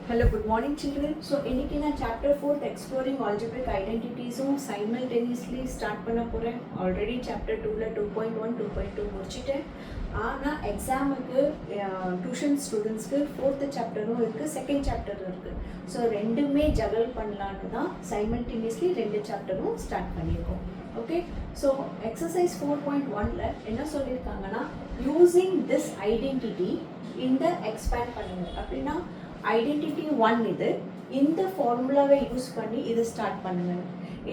Hello, good morning children. So, இன்னைக்கு நான் chapter 4 exploring algebraic identities simultaneously start பண்ண போறேன். Already chapter 2ல 2.1, 2.2 முடிச்சிட்டேன். ஆனா எக்ஸாமுக்கு டியூஷன் ஸ்டூடெண்ட்ஸ்க்கு 4th சாப்டரும் இருக்கு, செகண்ட் சாப்டரும் இருக்கு. ஸோ ரெண்டுமே ஜகல் பண்ணலான்னு தான் simultaneously ரெண்டு சாப்டரும் ஸ்டார்ட் பண்ணியிருக்கோம். ஓகே, ஸோ எக்ஸசைஸ் 4.1ல என்ன சொல்லியிருக்காங்கன்னா யூஸிங் திஸ் ஐடென்டிட்டி இந்த எக்ஸ்பேண்ட் பண்ணுங்க. அப்படின்னா ஐடென்டிட்டி 1 இது, இந்த ஃபார்முலாவை யூஸ் பண்ணி இது ஸ்டார்ட் பண்ணுங்க.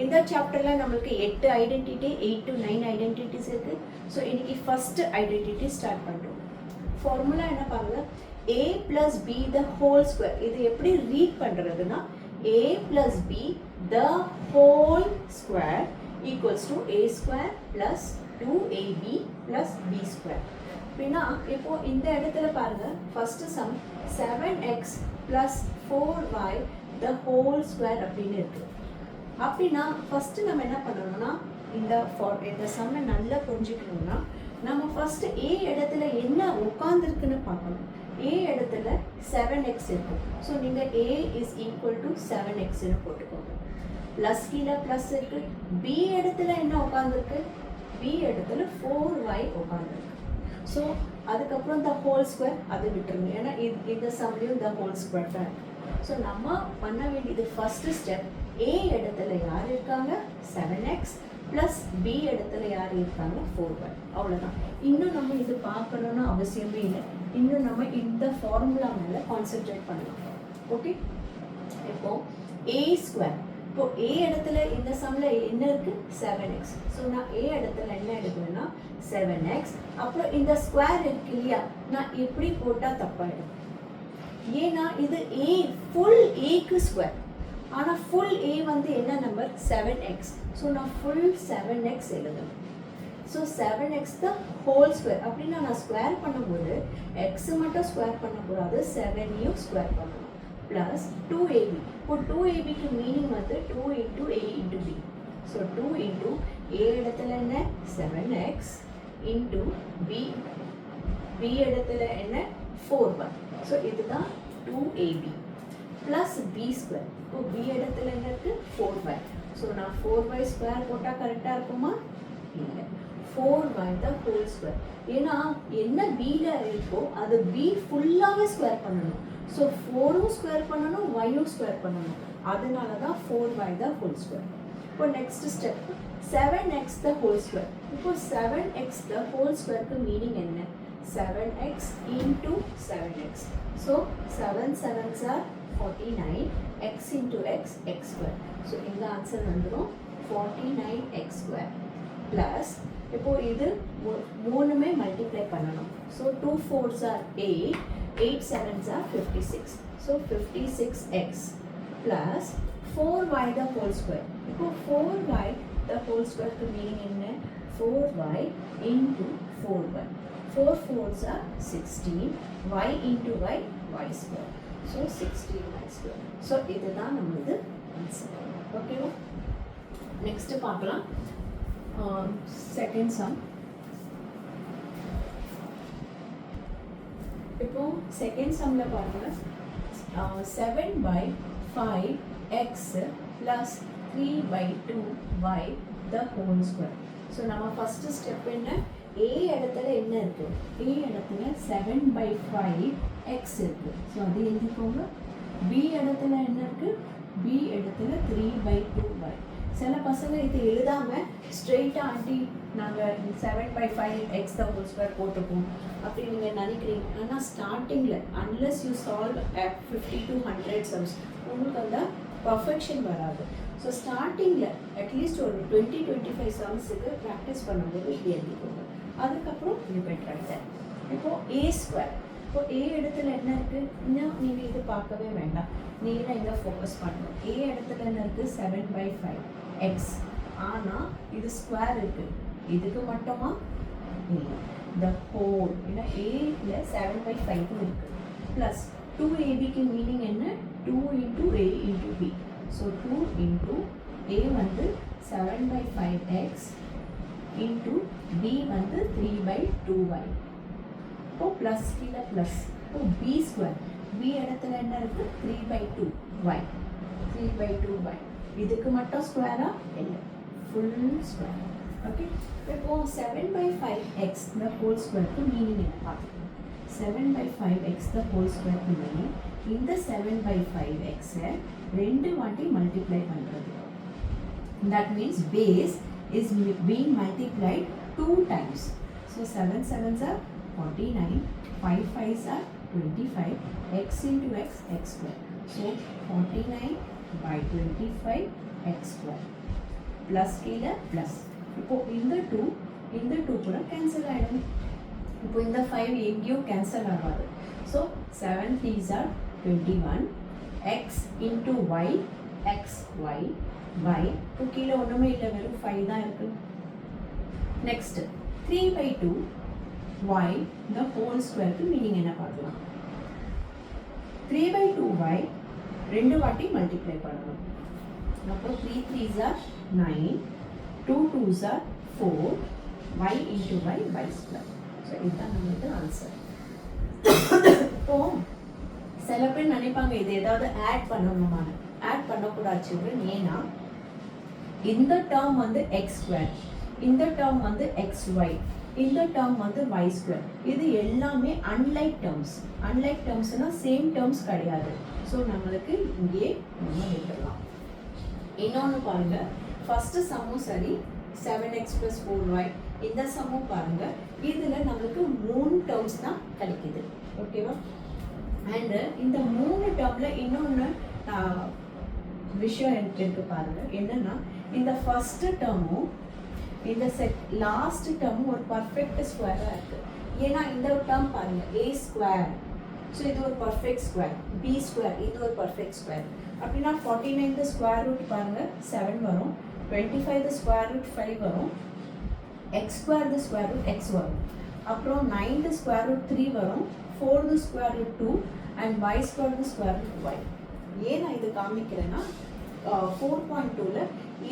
இந்த சாப்டரில் நம்மளுக்கு 8 ஐடென்டிட்டி, 8 to 9 ஐடென்டிட்டிஸ் இருக்குது. ஸோ இன்றைக்கி ஃபஸ்ட்டு ஐடென்டிட்டி ஸ்டார்ட் பண்ணுறோம். ஃபார்முலா என்ன பாருங்க, a plus b the whole square. இது எப்படி ரீட் பண்ணுறதுன்னா a plus b the whole square equals to a square plus 2ab plus b square. அப்படின்னா இப்போ இந்த இடத்துல பாருங்க, first sum 7x plus 4y the whole square அப்படின்னு இருக்கு. அப்படின்னா ஃபர்ஸ்ட் நம்ம என்ன பண்ணணும்னா இந்த சம்மை நல்லா புரிஞ்சுக்கணும்னா நம்ம ஃபர்ஸ்ட் a இடத்துல என்ன உட்காந்துருக்குன்னு பார்க்கணும். a இடத்துல 7x இருக்கு. ஸோ நீங்கள் a is equal to 7xன்னு போட்டுக்கோங்க. ப்ளஸ் கீழே ப்ளஸ் இருக்கு. b இடத்துல என்ன உட்காந்துருக்கு, b இடத்துல 4y உட்காந்துருக்கு. ஸோ அதுக்கப்புறம் இந்த ஹோல் ஸ்கொயர் அது விட்டுருங்க, ஏன்னா இந்த சம்லையும் இந்த ஹோல் ஸ்கொயர் தான் இருக்குது. ஸோ நம்ம பண்ண வேண்டியது ஃபஸ்ட்டு ஸ்டெப், a இடத்துல யார் இருக்காங்க 7x ப்ளஸ் b இடத்துல யார் இருக்காங்க 4y, அவ்வளோதான். இன்னும் நம்ம இது பார்க்கணுன்னு அவசியமே இல்லை. இன்னும் நம்ம இந்த ஃபார்முலா மேலே கான்சென்ட்ரேட் பண்ணலாம். ஓகே, இப்போ a ஸ்கொயர், இப்போ a இடத்துல இந்த சம்ல என்ன இருக்கு 7x. ஸோ நான் a இடத்துல என்ன எடுக்கிறேன்னா 7x, அப்புறம் இந்த ஸ்கொயர் இருக்கு இல்லையா, நான் எப்படி போட்டால் தப்பாயிடும். ஏன்னா இது a ஃபுல் ஏக்கு ஸ்கொயர், ஆனால் ஃபுல் a வந்து என்ன நம்பர் 7x. ஸோ நான் ஃபுல் 7x எழுதணும். So 7x the whole square. அப்படின்னா நான் ஸ்கொயர் பண்ணும்போது x மட்டும் ஸ்கொயர் பண்ணக்கூடாது, 7ஐயும் ஸ்கொயர் பண்ணணும். Plus 2ab. இப்போ 2abக்கு மீனிங் வந்து 2 into a into b. So 2 into a இடத்துல என்ன 7x into b இடத்துல என்ன 4y. ஸோ இதுதான் 2ab ப்ளஸ் b ஸ்கொயர். இப்போ b இடத்துல என்ன இருக்குது 4y. ஸோ நான் 4y ஸ்கொயர் போட்டால் கரெக்டாக இருக்குமா, இல்லை, 4y த ஹோல் ஸ்கொயர். ஏன்னா என்ன bல இருக்கோ அது b ஃபுல்லாகவே ஸ்கொயர் பண்ணணும். ஸோ 4ம் ஸ்கொயர் பண்ணணும், yயும் ஸ்கொயர் பண்ணணும். அதனால தான் 4y த ஹோல் ஸ்கொயர். இப்போ next step 7x the whole square. இப்போ 7x த ஹோல் ஸ்கொயருக்கு மீனிங் என்ன, 7x into 7x. So 7 7s are 49, x into x, x square. So இந்த ஆன்சர் வந்துடும் 49x square. ப்ளஸ் இப்போ இது மூணுமே மல்டிப்ளை பண்ணணும். So 2 4s are 8, 8 7s are 56. So 56x plus 4y the whole square. இப்போ 4y the whole square க்கு meaning என்ன, 4y into 4y. 4 4s are 16, y into y, y square. So 16y square. So இதுதான் நம்மளுது answer. ஓகேவா, next பார்க்கலாம். Second sum. இப்போ second சம்மில் பாருங்கள், 7/5x plus 3/2y the whole square. So நம்ம ஃபஸ்ட்டு ஸ்டெப் என்ன, a இடத்துல என்ன இருக்குது, a இடத்துல 7/5x இருக்குது. ஸோ அது எழுதிக்கோங்க. b இடத்துல என்ன இருக்குது, b இடத்துல 3/2y. சில பசங்க இது எழுதாமல் ஸ்ட்ரெயிட்டாக ஆண்டி நாங்கள் 7/5x த ஹோல் ஸ்கொயர் போட்டுப்போம் அப்படி நீங்கள் நினைக்கிறீங்க. ஆனால் ஸ்டார்டிங்கில் unless you solve 50 to 100 sums உங்களுக்கு அந்த பர்ஃபெக்ஷன் வராது. ஸோ ஸ்டார்டிங்கில் அட்லீஸ்ட் ஒரு 20-25 சம்ஸுக்கு ப்ராக்டிஸ் பண்ணும்போது இப்படி எழுதிக்கோங்க. அதுக்கப்புறம் இது பெட்டராக. இப்போது a ஸ்கொயர், இப்போ a இடத்துல என்ன இருக்குது, இன்னும் நீங்கள் இது பார்க்கவே வேண்டாம், நீங்கள் இங்கே ஃபோக்கஸ் பண்ணணும். a இடத்துல என்ன இருக்குது 7/5x. ஆனால் இது ஸ்கொயர் இருக்குது, இதுக்கு மட்டுமா இல்லை, த ஹோல். ஏன்னா ஏல 7/5 இருக்குது. ப்ளஸ் 2abக்கு மீனிங் என்ன, 2 into a into b. So 2 into a வந்து 7/5x into b வந்து 3/2y. இப்போ ப்ளஸ் கீழே ப்ளஸ். இப்போ b ஸ்கொயர், b இடத்துல என்ன இருக்கு 3/2y 3/2y இதுக்கு மட்டும் ஸ்கொயரா இல்ல ஃபுல் ஸ்கொயர் ஓகே இப்போ 7/5x the whole square க்கு மீனிங் என்ன பார்க்கலாம் 7/5x the whole square க்கு மீனிங் இந்த 7/5x ரெண்டு வாட்டி மல்டிப்ளை பண்றது that means base is being multiplied 2 times so 7 7s are 49 5 5s are 25 x into x x square so 49/25 x square plus கீழ plus இப்போ இந்த 2 கூட கேன்சல் ஆயிடும் இப்போ இந்த 5 எங்கேயும் கேன்சல் ஆகாது so 7 3s are 21 x into y x y by இப்போ கீழே ஒன்றுமே இல்லை வெறும் 5 தான் இருக்கு next 3/2 y the whole square க்கு மீனிங் என்ன பார்க்கலாம் 3/2y ரெண்டு வாட்டி மல்டிப்ளை பண்ணணும் அப்போ 3 3s are 9 2 2s are 4 y into y by square so இதுதான் நம்மளுக்கு ஆன்சர் இப்போ சில பேர் நினைப்பாங்க இது ஏதாவது ஆட் பண்ணணுமான ஆட் பண்ணக்கூடாது சில்ட்ரன் ஏன்னா இந்த டேர்ம் வந்து எக்ஸ் ஸ்கொயர் இந்த டேர்ம் வந்து எக்ஸ் ஒய் இந்த டேர்ம் வந்து y ஸ்கொயர் இது எல்லாமே அன்லைக் டேர்ம்ஸ்னா சேம் டேர்ம்ஸ் கிடையாது ஸோ நம்மளுக்கு இங்கே நம்ம விட்டுடலாம் இன்னொன்று பாருங்க ஃபர்ஸ்ட் சம்மும் சரி 7x + 4y இந்த சம்மும் பாருங்க இதில் நம்மளுக்கு 3 டேர்ம்ஸ் தான் கிடைக்குது ஓகேவா அண்ட் இந்த 3 டேர்ம்ல இன்னொன்று விஷயம் இருக்கு பாருங்க என்னன்னா இந்த ஃபர்ஸ்ட் டேர்மும் இந்த லாஸ்ட் டேர்மும் ஒரு பர்ஃபெக்ட் ஸ்கொயரா இருக்கு ஏன்னா இந்த டேர்ம் பாருங்க a ஸ்கொயர் ஸோ இது ஒரு பர்ஃபெக்ட் ஸ்கொயர் b ஸ்கொயர் இது ஒரு பர்ஃபெக்ட் ஸ்கொயர் அப்படின்னா 49 த ஸ்கொயர் ரூட் பாருங்க 7 வரும் 25 த ஸ்கொயர் ரூட் 5 வரும் x square the square root x வரும் அப்புறம் 9 த ஸ்கொயர் ரூட் 3 வரும் 4 the square root 2 and y square the square root y ஏன் நான் இது காமிக்கிறேன்னா 4.2ல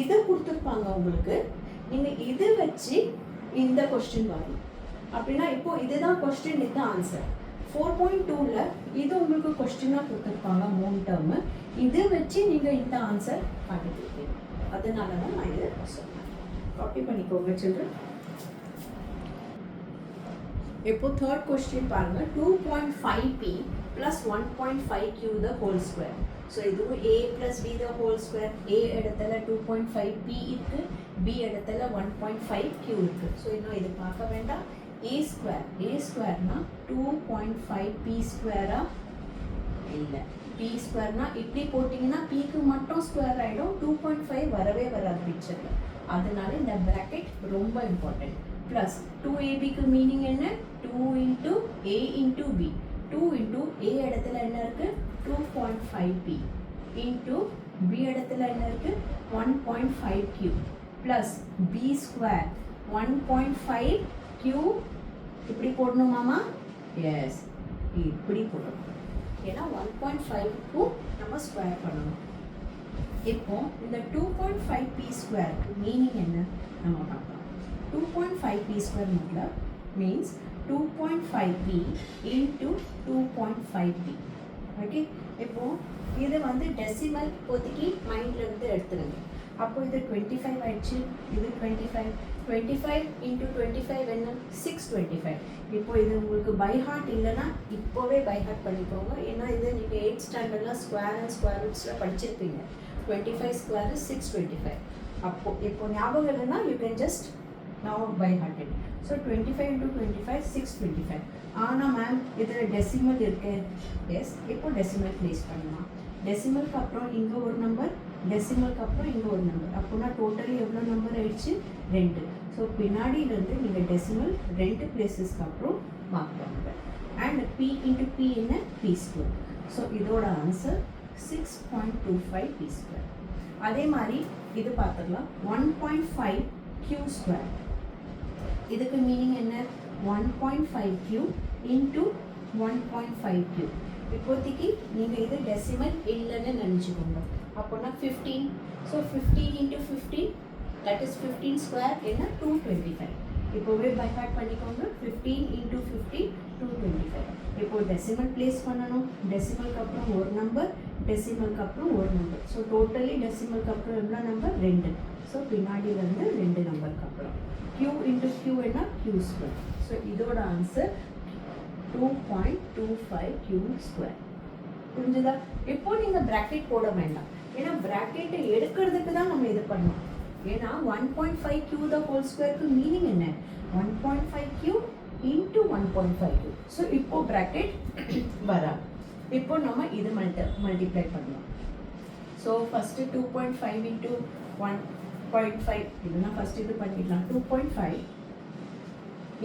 இது கொடுத்துருப்பாங்க உங்களுக்கு நீங்கள் இது வச்சு இந்த கொஸ்டின் வரணும் அப்படின்னா இப்போ இதுதான் கொஸ்டின் இதுதான் ஆன்சர் 4.2ல இது உங்களுக்கு கொஸ்டினாக கொடுத்துருப்பாங்க 3 டேர்மு இது வச்சு நீங்கள் இந்த ஆன்சர் கண்டுபிடிப்பீங்க அதனால தான் நான் இது சொன்னேன் காப்பி பண்ணிக்கோங்க சில்ட்ரன் இப்போ தேர்ட் கொஸ்டின் பாருங்க 2.5p plus 1.5q the whole square so இதுவும் a plus b the whole square a இடத்துல 2.5p இருக்கு b இடத்துல 1.5q இருக்கு ஸோ இன்னும் இது பார்க்க வேண்டாம் a ஸ்கொயர்னா 2.5p ஸ்கொயரா இல்லை p ஸ்கொயர்னா இப்படி போட்டிங்கன்னா pக்கு மட்டும் ஸ்கொயர் ஆகிடும் 2.5 வரவே வராது பிக்சரில் அதனால இந்த ப்ராக்கெட் ரொம்ப இம்பார்ட்டன்ட் ப்ளஸ் 2ab மீனிங் என்ன 2 into a into b 2 into a இடத்துல என்ன இருக்கு 2.5p into b இடத்துல என்ன இருக்கு 1.5q plus b square 1.5q இப்படி போடணுமாமா எஸ் இப்படி போடணும் ஏன்னா 1.5க்கு நம்ம ஸ்கொயர் பண்ணணும் இப்போ இந்த 2.5p ஸ்கொயர் மீனிங் என்ன நம்ம பார்க்கலாம் 2.5p ஸ்கொயர் मतलब means 2.5p into 2.5p okay இப்போ இது வந்து டெசிமல் இப்போதைக்கு மைண்டில் இருந்து எடுத்துருங்க அப்போ இது 25 ஆயிடுச்சு இது 25 into 25 என்ன 625 இப்போ இது உங்களுக்கு பை ஹார்ட் இல்லைன்னா இப்போவே பை ஹார்ட் பண்ணிக்கோங்க ஏன்னா இது நீங்கள் 8th ஸ்டாண்டர்டில் ஸ்கொயர் அண்ட் ஸ்கொயர் ரூட்ஸில் படிச்சிருப்பீங்க 25 ஸ்கொயர் 625 அப்போ இப்போ ஞாபகம் இல்லைன்னா you can just now by hearted so 25 into 25 625 ஆனால் மேம் இதில் டெசிமல் இருக்கு எஸ் இப்போ டெசிமல் ப்ளேஸ் பண்ணலாம் டெசிமலுக்கு அப்புறம் இங்கே ஒரு நம்பர் டெசிமலுக்கு அப்புறம் இங்கே ஒரு நம்பர் அப்போனா டோட்டலி எவ்வளோ நம்பர் ஆயிடுச்சு 2 ஸோ பின்னாடியிலேருந்து நீங்கள் டெசிமல் 2 பிளேசஸ்க்கு அப்புறம் மார்க் பண்ணுங்க அண்ட் p into p என்ன p ஸ்கொயர் ஸோ இதோட ஆன்சர் 6.25 p ஸ்கொயர் அதே மாதிரி இது பார்த்துக்கலாம் 1.5q ஸ்கொயர் இதுக்கு மீனிங் என்ன 1.5q into 1.5q இப்போதைக்கு நீங்கள் இது டெசிமல் இல்லைன்னு நினச்சிக்கோங்க அப்போனா 15 so 15 into 15 that is 15 square என்ன 225 இப்போவே பை ஹார்ட் பண்ணிக்கோங்க 15 into 15 225. இப்போ டெசிமல் பிளேஸ் பண்ணணும். டெசிமலுக்கு அப்புறம் ஒரு நம்பர், டெசிமலுக்கு அப்புறம் ஒரு நம்பர். ஸோ டோட்டலி டெசிமலுக்கு அப்புறம் எவ்வளோ நம்பர்? 2. ஸோ பின்னாடி வந்து 2 நம்பருக்கு அப்புறம் q இன்ட்டு q என்ன? q square. ஸோ இதோட ஆன்சர் 2.25 q ஸ்கொயர். புரிஞ்சுதா? இப்போ நீங்கள் ப்ராக்கெட் போட வேண்டாம், ஏன்னா ப்ராக்கெட்டை எடுக்கிறதுக்கு தான் நம்ம இது பண்ணோம். ஏன்னா 1.5 q த ஹோல் ஸ்கொயருக்கு மீனிங் என்ன? 1.5 q into 1.5 q. ஸோ இப்போ ப்ராக்கெட் வராது. இப்போ நம்ம இது மல்டிப்ளை பண்ணலாம். ஸோ ஃபஸ்ட்டு 2.5 into 1.5 இதுனா ஃபஸ்ட் இது பண்ணிடலாம். 2.5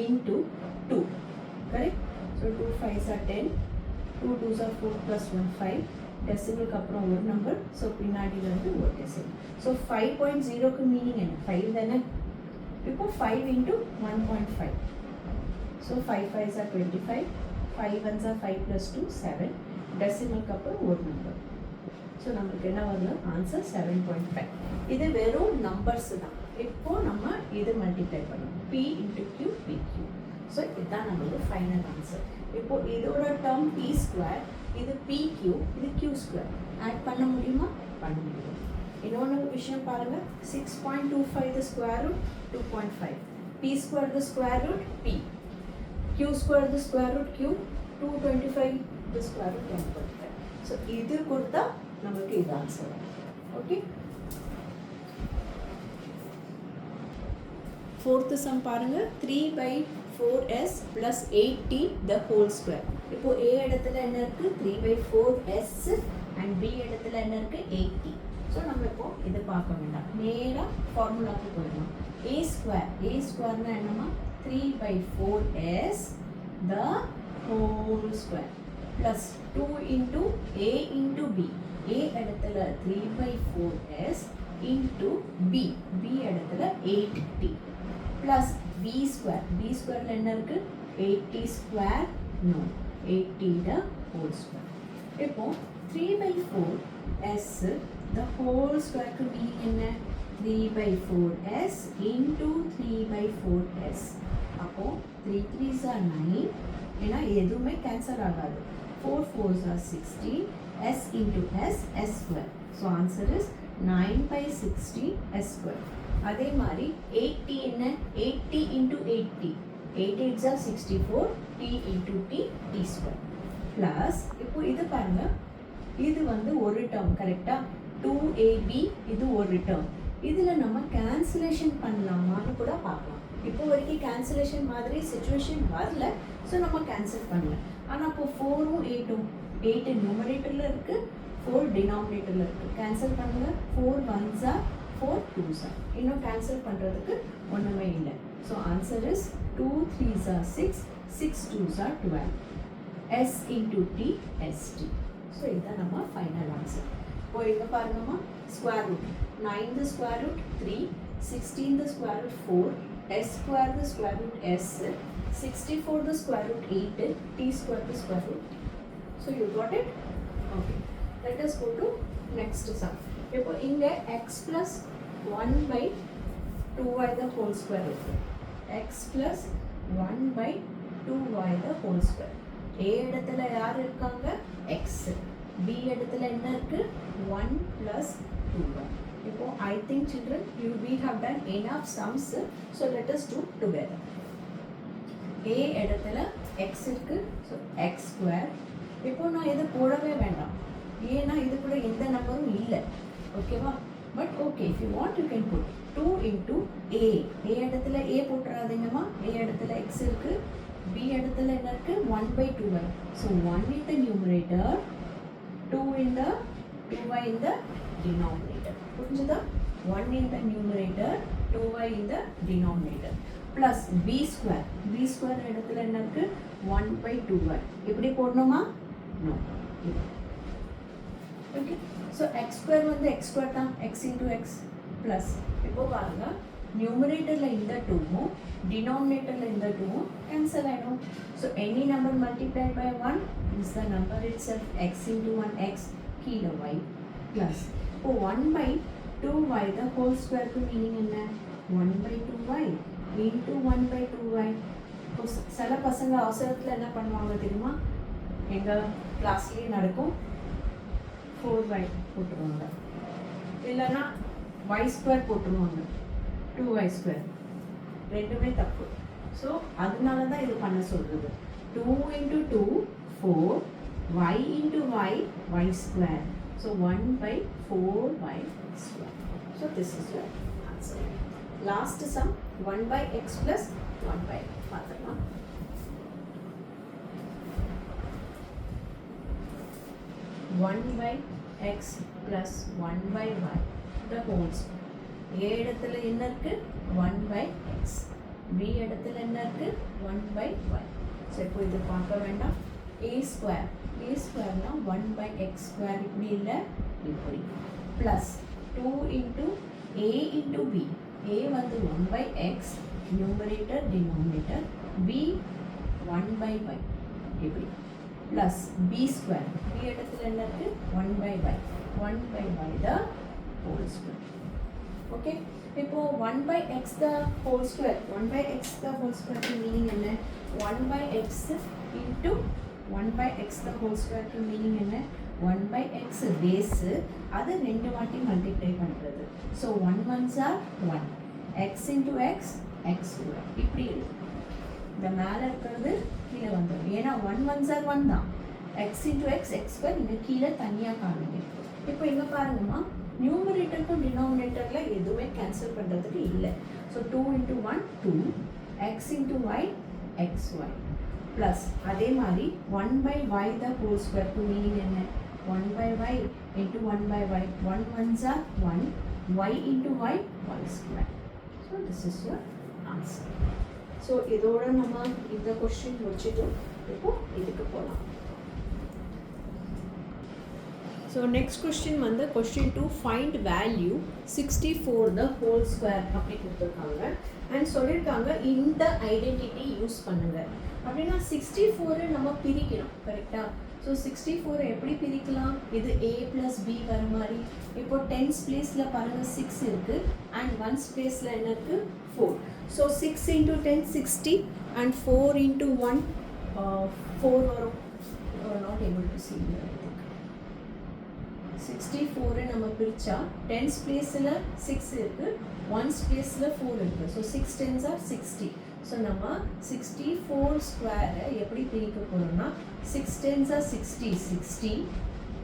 into 2, correct? So 2 5s are 10, 2 2s are 4 plus 1 5. டெசிமலுக்கு அப்புறம் ஒரு நம்பர், ஸோ பின்னாடி வந்து ஒரு டெசிமல். ஸோ 5.0க்கு மீனிங் என்ன? 5 தானே. இப்போ 5 into 1.5. So 5 5s are 25, 5 1s are 5 plus 2 7. டெசிமலுக்கு அப்புறம் ஒரு நம்பர். ஸோ நம்மளுக்கு என்ன வரணும்? ஆன்சர் 7.5. இது வெறும் நம்பர்ஸ் தான். இப்போ நம்ம இது மல்டிப்ளை பண்ணணும். p into q pq. So இதுதான் நம்மளோட ஃபைனல் ஆன்சர். இப்போ இதோட டேர்ம் p ஸ்கொயர், இது pq, இது q ஸ்கொயர். ஆட் பண்ண முடியுமா? பண்ண முடியும். இன்னொன்று விஷயம் பாருங்க, 6.25 the square root 2.5, p square the square root p, q square the square root q, 225 the square root 1.5. So இது கொடுத்தா நமக்கு இது ஆன்சர். ஓகே, ஃபோர்த்து சம் பாருங்க. 3/4s plus 8t the whole square. இப்போ a இடத்துல என்ன இருக்கு? 3/4s and b இடத்துல என்ன இருக்கு? 8t. ஸோ நம்ம இப்போ இது பார்க்க வேண்டாம், நேராக ஃபார்முலாவுக்கு போயிடலாம். a ஸ்கொயர்னா என்னமா? 3/4s the whole square plus 2 into a into b. a இடத்துல 3/4s into b இடத்துல 8t plus b ஸ்கொயர்ல என்ன இருக்கு? 8t square, no, 8t the whole square. இப்போ 3/4s the whole square meaning என்ன? 3/4s into 3/4s. அப்போ 3 3s are 9, ஏன்னா எதுவுமே cancel ஆகாது. 4 4s are 16, s into s, s square. So answer is 9/16 s square. அதே மாதிரி 8t என்ன? 8t into 8t, 8 8s are 64, t into t, t square. Plus இப்போ இது பாருங்க, இது வந்து ஒரு டேர்ம், கரெக்டா? 2ab இது ஒரு டேர்ம். இதில் நம்ம கேன்சலேஷன் பண்ணலாமான்னு கூட பார்க்கலாம். இப்போ வரைக்கும் கேன்சலேஷன் மாதிரி சுச்சுவேஷன் வரல, ஸோ நம்ம கேன்சல் பண்ணல. ஆனால் இப்போ 4ம் 8ம், 8 நியூமரேட்டரில் இருக்குது, 4 டினாமினேட்டரில் இருக்குது. கேன்சல் பண்ணுங்கள். 4 1s are 4 2s are. இன்னும் கேன்சல் பண்ணுறதுக்கு ஒன்றுமே இல்லை. So answer is 2 3s are 6, 6 2s are 12. s into t, st. So இதுதான் நம்ம ஃபைனல் ஆன்சர். இப்போ இங்கே பாருங்கம்மா, square root 9 the square root 3, 16 the square root 4, s square the square root s, 64 the square root 8, t square the square root t. So you got it? Okay. Let us go to next sum. இப்போ இங்கே x plus 1/2y the whole square இருக்கு. x plus 1/2y the whole square. a இடத்துல யார் இருக்காங்க? x. b இடத்துல என்ன இருக்கு? 1 plus 2y. இப்போ I think children we have done enough sums, so let us do together. a இடத்துல x இருக்கு, so x square. இப்போ நான் இதை போடவே வேண்டாம், ஏன்னா இது கூட எந்த நம்பரும் இல்லை, ஓகேவா? But okay, if you want you can put 2 into a. a இடத்துல a போட்டுறாதீங்கம்மா, a இடத்துல x இருக்கு, b இடத்துல என்ன இருக்கு? 1/2y. so 1 in the numerator, 2 in the 2y in the denominator. புரிஞ்சுதா? 1 in the numerator, 2y in the denominator, plus b square. b square இடத்துல என்ன இருக்கு? 1/2y. இப்படி போடணுமா? no. okay, so x square வந்து x square தான், x into x plus. இப்போ பாருங்க, numeratorல இந்த 2ம் denominatorல இந்த 2ம் cancel ஆயிடும். so any number multiplied by 1 is the number itself. x into 1 x, கீழே y, plus இப்போ 1/2y the whole square க்கு மீனிங் என்ன? 1/2y into 1/2y சில பசங்க அவசரத்தில் என்ன பண்ணுவாங்க தெரியுமா, எங்கள் கிளாஸ்லேயே நடக்கும், 4y போட்டுருவாங்க, இல்லைன்னா y² போட்டுருவாங்க, 2y². ரெண்டுமே தப்பு. ஸோ அதனால தான் இது பண்ண சொல்கிறது. 2 into 2 4, y into y y². So 1/4y². So this is your answer. Last sum 1/x plus 1/y. பார்த்தோமா? 1/x plus 1/y the whole square. A இடத்துல என்ன இருக்கு? 1/x. B இடத்துல என்ன இருக்கு? 1/y. ஸோ இப்போ இது பார்க்க வேண்டாம். a² னா 1/x² இப்படி இல்லை, இப்படி plus 2 into a into b. a வந்து 1/x numerator denominator, b 1/y இப்படி ப்ளஸ் b² b இடத்துல என்ன இருக்கு? 1/y. 1/y the whole square. Okay, இப்போ 1/x the whole square. 1/x the whole square க்கு மீனிங் என்ன? 1/x into 1/x the whole square க்கு meaning என்ன? 1/x பேஸ், அது ரெண்டு வாட்டி மல்டிப்ளை பண்ணுறது. So 1 ones are 1, x into x x². இப்படி இருக்கும். இந்த மேலே இருக்கிறது கீழே வந்துடும். ஏன்னா 1 ones are 1 தான். x into x x² இங்கே கீழே தனியாக காணுங்க. இப்போ இங்கே பாருங்கம்மா, நியூமரேட்டருக்கும் டினாமினேட்டரில் எதுவுமே கேன்சல் பண்ணுறதுக்கு இல்லை. So 2 into 1 2, x into y xy plus அதே மாதிரி 1/y the whole square க்கு மீனிங் என்ன? 1/y into 1/y. 1 ones are 1, y into y y². So this is your answer. So இதோட நம்ம இந்த கொஸ்டின் முடிச்சுட்டோம். இப்போ இதுக்கு போகலாம். ஸோ நெக்ஸ்ட் கொஸ்டின் வந்து question 2, find value 64 the whole square அப்படி கொடுத்துருக்காங்க. அண்ட் சொல்லியிருக்காங்க இந்த ஐடென்டிட்டி யூஸ் பண்ணுங்க அப்படின்னா 64 நம்ம பிரிக்கணும், கரெக்டாக? ஸோ 64 எப்படி பிரிக்கலாம்? இது a + b வர மாதிரி. இப்போ 10s பிளேஸில் பாருங்கள் 6 இருக்குது, அண்ட் 1s பிளேஸில் என்ன இருக்குது? 4. ஸோ 6 into 10 60, and 4 into 1 4 வரும். Not able to see here. 64 நம்ம பிரித்தா 10s பிளேஸில் 6 இருக்குது, 1s பிளேஸில் 4 இருக்குது. So 6 10s are 60. ஸோ நம்ம 64² எப்படி பிரிக்க போகிறோம்னா 6 10s are 60 60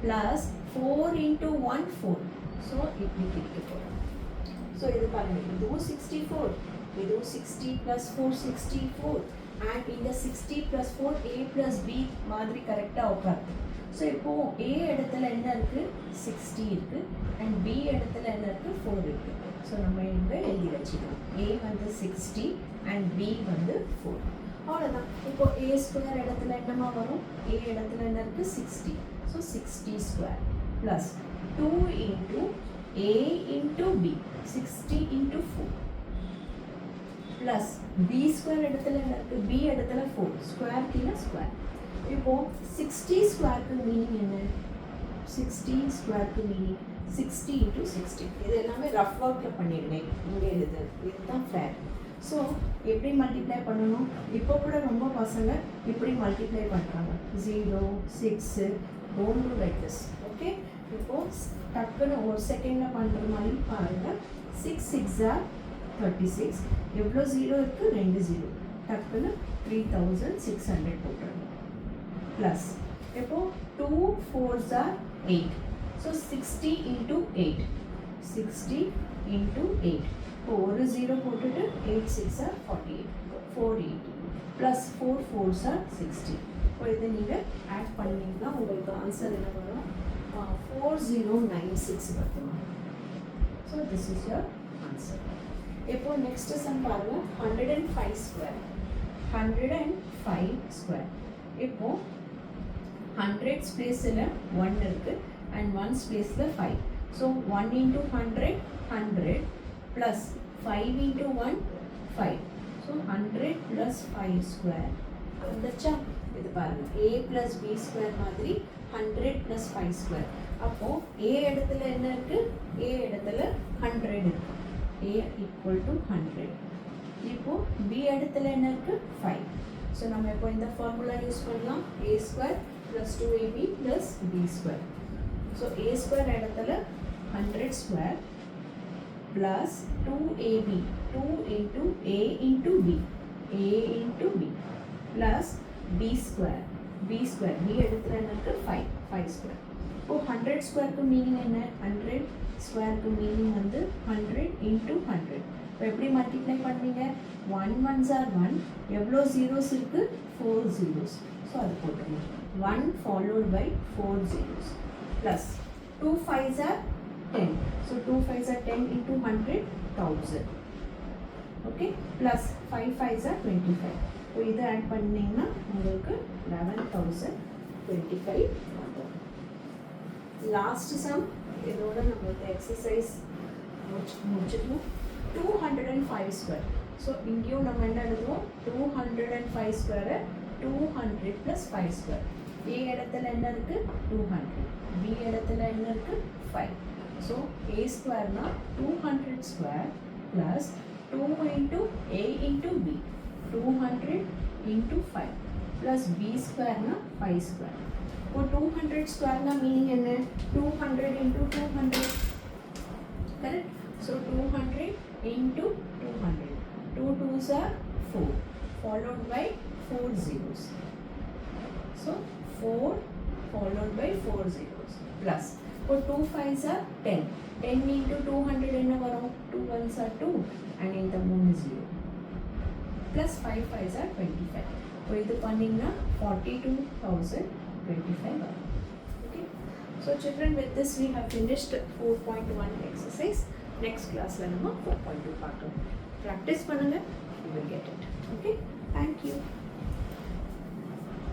plus 4 into 1 4. So இப்படி பிரிக்க போகிறோம். ஸோ இது பாருங்கள், இதுவும் 64, இதுவும் 60 + 4 64, அண்ட் இந்த 60 + 4 a + b மாதிரி கரெக்டாக உட்காருது. ஸோ இப்போது a இடத்துல என்ன இருக்குது? 60 இருக்குது, அண்ட் b இடத்துல என்ன இருக்குது? 4 இருக்குது. ஸோ நம்ம இங்கே எழுதி வச்சுக்கலாம். a வந்து 60 அண்ட் b வந்து 4. அவ்வளோதான். இப்போது a² இடத்துல என்னமா வரும்? a இடத்துல என்ன இருக்குது? 60. So 60² plus 2 into a into b 60 into 4 plus b² இடத்துல என்ன இருக்குது? b இடத்துல 4, ஸ்கொயர் கீழே ஸ்கொயர். இப்போது 60² மீனிங் என்ன? 60² மீனிங் 60 into 60. இது எல்லாமே ரஃப் ஒர்க்கில் பண்ணிடுவேன், இங்கே எழுது, இதுதான் ஃபேர். ஸோ எப்படி மல்டிப்ளை பண்ணணும்? இப்போ கூட ரொம்ப பசங்க இப்படி மல்டிப்ளை பண்ணுறாங்க, 0 6 don't to like this. Okay, இப்போது டக்குன்னு ஒரு செகண்டில் பண்ணுற மாதிரி பாருங்கள். 6 6 are 36. எவ்வளோ 0 இருக்குது? 2 0. டக்குன்னு 3600 போட்டுருங்க. ப்ளஸ் இப்போது 2 4s are 8. So 60 into 8, 60 into 8. இப்போ ஒரு 0 போட்டுட்டு 8 6 are 48, 480 ப்ளஸ் 4 4s are 60. இப்போ இதை நீங்கள் ஆட் பண்ணிங்கன்னா உங்களுக்கு ஆன்சர் என்ன வரும்? 4096 வருமா? So this is your answer. இப்போ நெக்ஸ்ட் சம் பாருங்கள், 105². 105². இப்போது 100s பிளேஸில் 1 இருக்குது, and 1s பிளேஸில் 5. So 1 into 100 100 plus 5 into 1 5. So 100 + 5² வந்துச்சா? இது பாருங்கள், a + b² மாதிரி 100 + 5². அப்போது a இடத்துல என்ன இருக்குது? a இடத்துல 100 இருக்குது. a = 100 இப்போ b இடத்துல என்ன இருக்கு 5. ஸோ நம்ம இப்போ இந்த ஃபார்முலா யூஸ் பண்ணலாம் a square plus 2ab plus b square. So a square இடத்துல 100 square plus 2ab 2 into a into b plus b square b இடத்துல என்ன இருக்கு 5 square. இப்போ 100 ஸ்கொயருக்கு மீனிங் என்ன 100 ஸ்கொயருக்கு மீனிங் வந்து 100 into 100. இப்போ எப்படி மல்டிப்ளை பண்ணுவீங்க 1 ones are 1 எவ்வளோ zeros இருக்கு 4 zeros. ஸோ அது போட்டுருங்க 1 followed by 4 zeros plus 2 5s are 10. So 2 5s are 10 into 100 1000. Okay, plus 5 5s are 25. So இதை ஆட் பண்ணிங்கன்னா உங்களுக்கு 11025 வந்துடும். லாஸ்ட் சம் இதோட நம்மளுக்கு எக்ஸசைஸ் முடிச்சிடணும் 205 ஸ்கொயர். ஸோ இங்கேயும் நம்ம என்ன எழுதுவோம் 205 ஸ்கொயரை 200 ப்ளஸ் 5 ஸ்கொயர். ஏ இடத்துல என்ன இருக்கு 200, பி இடத்துல என்ன இருக்கு 5. ஸோ ஏ ஸ்கொயர்னா 200 square plus 2 into a into b 200 into 5 plus b square 5 square. இப்போ 200 square na meaning என்ன 200 into 200 correct. So 200 into 200 2 2s are 4 followed by 4 zeros. So 4 followed by 4 zeros plus இப்போ 2 5s are 10 10 into 200 என்ன வரும் 2 1s are 2 and இந்த 3 0 plus 5 5s are 25. So இது பண்ணீங்கன்னா 42,025 வரும். Okay. So children, with this we have finished 4.1 exercise. Next class la nama 4.2 பார்க்கலாம். Practice பண்ணுங்க, you will get it. Okay. Thank you.